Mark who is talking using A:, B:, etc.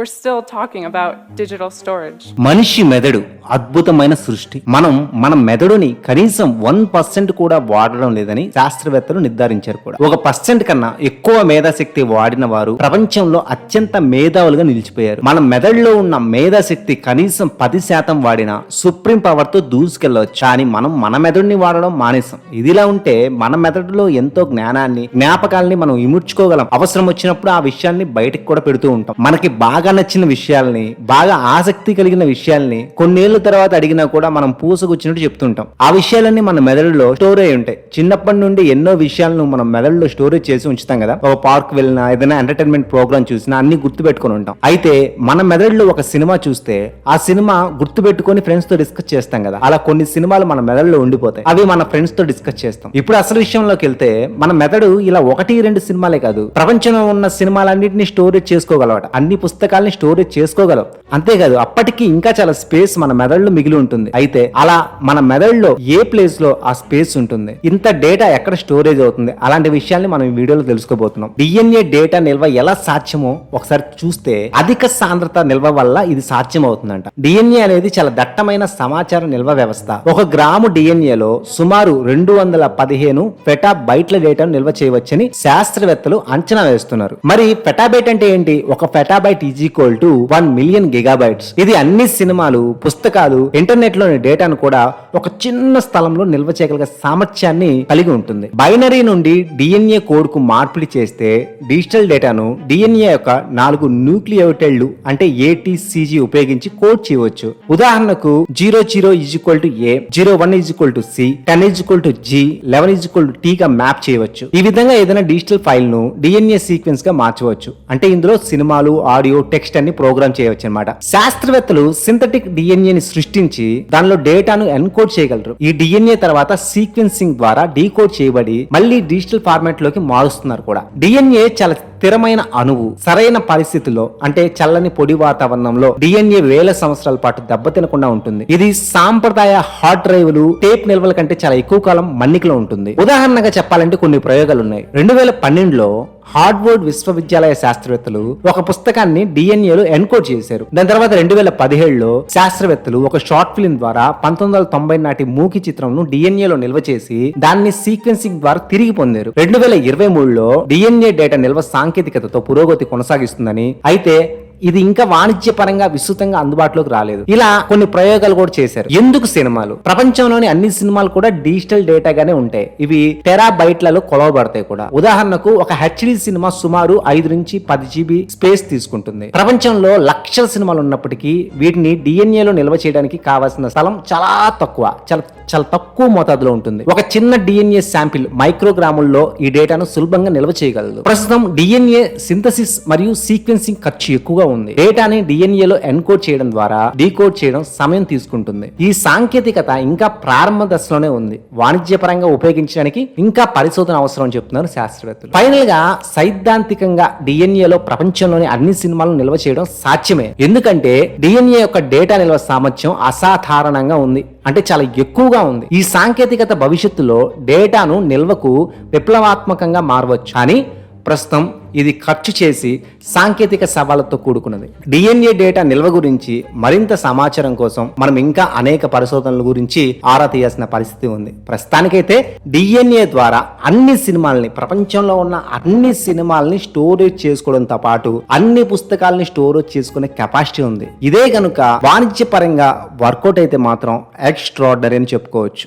A: we're still talking about digital storage.
B: మనిషి మెదడు అద్భుతమైన సృష్టి. మన మెదడుని కనీసం 1% కూడా వాడడం లేదని శాస్త్రవేత్తలు నిర్ధారించారు కూడా. 1% కన్నా ఎక్కువ మేధాశక్తి వాడిన వారు ప్రపంచంలో అత్యంత మేధావులుగా నిలిచిపోయారు. మన మెదడులో ఉన్న మేధాశక్తి కనీసం 10% వాడినా సుప్రీం పవర్ తో దూసుకెళ్లవచ్చు. కానీ మన మెదడుని వాడడం మానేసాం. ఇదిలా ఉంటే మన మెదడులో ఎంతో జ్ఞానాన్ని, జ్ఞాపకాలని మనం ఇముడ్చుకోగలం. అవసరం వచ్చినప్పుడు ఆ విషయాన్ని బయటకు కూడా పెడుతూ ఉంటాం. మనకి బాగా నచ్చిన విషయాల్ని, బాగా ఆసక్తి కలిగిన విషయాల్ని కొన్నేళ్ల తర్వాత అడిగినా కూడా మనం పూసగుచ్చినట్టు చెప్తుంటాం. ఆ విషయాలన్నీ మన మెదడులో స్టోర్ అయి ఉంటాయి. చిన్నప్పటి నుండి ఎన్నో విషయాలను మనం మెదడులో స్టోరేజ్ చేసి ఉంచుతాం కదా. ఒక పార్క్ వెళ్ళినా, ఏదైనా ఎంటర్టైన్మెంట్ ప్రోగ్రామ్ చూసినా అన్ని గుర్తు పెట్టుకుని ఉంటాం. అయితే మన మెదడులో ఒక సినిమా చూస్తే ఆ సినిమా గుర్తు పెట్టుకుని ఫ్రెండ్స్ తో డిస్కస్ చేస్తాం కదా. అలా కొన్ని సినిమాలు మన మెదడులో ఉండిపోతాయి. అవి మన ఫ్రెండ్స్ తో డిస్కస్ చేస్తాం. ఇప్పుడు అసలు విషయంలోకి వెళ్తే మన మెదడు ఇలా 1-2 సినిమాలే కాదు, ప్రపంచంలో ఉన్న సినిమాలన్నింటినీ స్టోరేజ్ చేసుకోగలవాట. అన్ని పుస్తకాలని స్టోరేజ్ చేసుకోగలవు. అంతేకాదు అప్పటికి ఇంకా చాలా స్పేస్ మన మెదడులో మిగిలి ఉంటుంది. అయితే అలా మన మెదడులో ఏ ప్లేస్ లో ఆ స్పేస్ ఉంటుంది, ఇంత డేటా ఎక్కడ స్టోరేజ్ అవుతుంది, అలాంటి విషయాల్ని మనం ఈ వీడియోలో తెలుసుకోబోతున్నాం. డిఎన్ఏ డేటా నిల్వ ఎలా సాధ్యమో ఒకసారి చూస్తే అధిక సాంద్రత నిల్వ వల్ల ఇది సాధ్యం అవుతుందంట. డిఎన్ఏ అనేది చాలా దట్టమైన సమాచార నిల్వ వ్యవస్థ. 1 గ్రాము డిఎన్ఏలో సుమారు 215 పెటాబైట్ల డేటాను నిల్వ చేయవచ్చని శాస్త్రవేత్తలు అంచనా వేస్తున్నారు. మరి పెటాబైట్ అంటే ఏంటి? ఒక petabyte is equal to 1 million gigabytes. ఇది అన్ని సినిమాలు, పుస్తకాలు, ఇంటర్నెట్ లోని డేటాను కూడా ఒక చిన్న స్థలంలో నిల్వ చేయగలిగే సామర్థ్యాన్ని కలిగి ఉంటుంది. బైనరీ నుండి డిఎన్ఏ కోడ్ కు మార్పిడి చేస్తే డిజిటల్ డేటాను డిఎన్ఏ యొక్క 4 న్యూక్లియోటైడ్లు అంటే ఏటీసీజీ ఉపయోగించి కోడ్ చేయవచ్చు. ఉదాహరణకు 00 is equal to A, 01 is equal to C, 10 is equal to G, 11 is equal to T గా మ్యాప్ చేయవచ్చు. ఈ విధంగా ఏదైనా డిజిటల్ ఫైల్ ను డిఎన్ఏ సీక్వెన్స్ గా మార్చవచ్చు. అంటే ఇందులో సినిమాలు, ఆడియో, టెక్స్ట్ అన్ని ప్రోగ్రామ్ చేయవచ్చు అన్నమాట. శాస్త్రవేత్తలు సింథటిక్ డిఎన్ఏని సృష్టించి దానిలో డేటాను ఎన్కోడ్ చేయగలరు. ఈ డిఎన్ఏ తర్వాత సీక్వెన్సింగ్ ద్వారా డీకోడ్ చేయబడి మళ్ళీ డిజిటల్ ఫార్మాట్ లోకి మారుస్తున్నారు కూడా. డిఎన్ఏ చాలా స్థిరమైన అణువు. సరైన పరిస్థితుల్లో అంటే చల్లని పొడి వాతావరణంలో డిఎన్ఏ వేల సంవత్సరాల పాటు దెబ్బతినకుండా ఉంటుంది. ఇది సాంప్రదాయ హార్డ్ డ్రైవ్లు, టేప్ నిల్వల కంటే చాలా ఎక్కువ కాలం మన్నికలో ఉంటుంది. ఉదాహరణగా చెప్పాలంటే కొన్ని ప్రయోగాలు ఉన్నాయి. 2012లో హార్వర్డ్ విశ్వవిద్యాలయ శాస్త్రవేత్తలు ఒక పుస్తకాన్ని డిఎన్ఏలో ఎన్కోడ్ చేశారు. దాని తర్వాత 2017లో శాస్త్రవేత్తలు ఒక షార్ట్ ఫిల్మ్ ద్వారా 1990 నాటి మూకీ చిత్రంను డిఎన్ఏలో నిల్వ చేసి దాన్ని సీక్వెన్సింగ్ ద్వారా తిరిగి పొందారు. 2023లో డిఎన్ఏ డేటా నిల్వ సాంకేతికతతో పురోగతి కొనసాగిస్తుందని, అయితే ఇది ఇంకా వాణిజ్యపరంగా విస్తృతంగా అందుబాటులోకి రాలేదు. ఇలా కొన్ని ప్రయోగాలు కూడా చేశారు. ఎందుకు సినిమాలు? ప్రపంచంలోని అన్ని సినిమాలు కూడా డిజిటల్ డేటాగానే ఉంటాయి. ఇవి టెరాబైట్లలో కొలవబడతాయి కూడా. ఉదాహరణకు ఒక హెచ్డి సినిమా సుమారు 5 నుంచి 10 జీబీ స్పేస్ తీసుకుంటుంది. ప్రపంచంలో లక్షల సినిమాలు ఉన్నప్పటికీ వీటిని డిఎన్ఏలో నిల్వ చేయడానికి కావాల్సిన స్థలం చాలా తక్కువ మోతాదులో ఉంటుంది. ఒక చిన్న డిఎన్ఏ శాంపిల్ మైక్రోగ్రాముల్లో ఈ డేటాను సులభంగా నిల్వ చేయగలదు. ప్రస్తుతం డిఎన్ఏ సింథసిస్ మరియు సీక్వెన్సింగ్ ఖర్చు ఎక్కువగా ఉంది. డేటాని డిఎన్ఏలో ఎన్కోడ్ చేయడం ద్వారా డీకోడ్ చేయడం సమయం తీసుకుంటుంది. ఈ సాంకేతికత ఇంకా ప్రారంభ దశలోనే ఉంది. వాణిజ్యపరంగా ఉపయోగించడానికి ఇంకా పరిశోధన అవసరం అని చెప్తున్నారు శాస్త్రవేత్తలు. ఫైనల్ గా సైద్ధాంతికంగా డిఎన్ఏలో ప్రపంచంలోని అన్ని సినిమాలను నిల్వ చేయడం సాధ్యమే. ఎందుకంటే డిఎన్ఏ యొక్క డేటా నిల్వ సామర్థ్యం అసాధారణంగా ఉంది. అంటే చాలా ఎక్కువగా ఉంది. ఈ సాంకేతికత భవిష్యత్తులో డేటాను నిల్వకు విప్లవాత్మకంగా మారవచ్చు. కానీ ప్రస్తుతం ఇది ఖర్చు చేసి సాంకేతిక సవాళ్లతో కూడుకున్నది. డిఎన్ఏ డేటా నిల్వ గురించి మరింత సమాచారం కోసం మనం ఇంకా అనేక పరిశోధనల గురించి ఆరా తీయాల్సిన పరిస్థితి ఉంది. ప్రస్తుతానికైతే డిఎన్ఏ ద్వారా అన్ని సినిమాల్ని, ప్రపంచంలో ఉన్న అన్ని సినిమాల్ని స్టోరేజ్ చేసుకోవడంతో పాటు అన్ని పుస్తకాలని స్టోరేజ్ చేసుకునే కెపాసిటీ ఉంది. ఇదే కనుక వాణిజ్యపరంగా వర్కౌట్ అయితే మాత్రం ఎక్స్ట్రార్డినరీ అని చెప్పుకోవచ్చు.